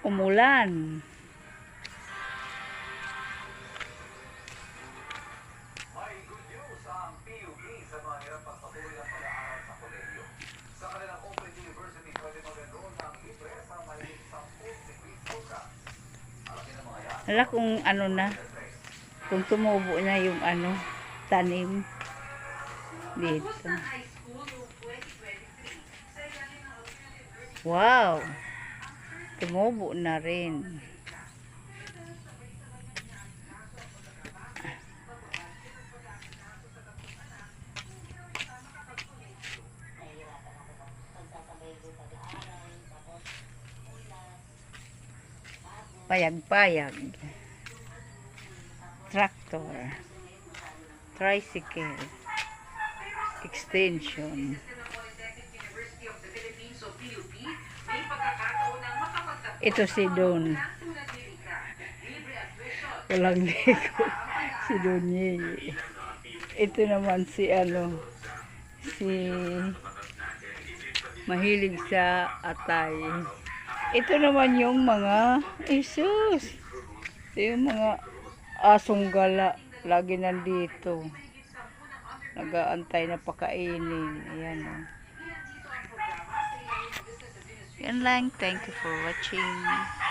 Umulan. May good news ang PUP sa mga hirap pagpatuloy ng pag-aaral sa kolehiyo. Sa kanilang Open University, pwede mag-enroll ng libre sa mahigit 10 degree program. Alamin ng mga yan. Hala kung ano na. Kung tumubo na yung tanim dito. Wow! Tumubo na rin. Payag-payag. Tractor. Tricycle. Extension. Ito si Don. Walang ligo. Si Donye. Ito naman si si mahilig sa atay. Ito naman yung mga isus. Ito yung mga asong gala. Lagi nandito. Nag-aantay na pakainin. Ayan o. Yan lang. Thank you for watching.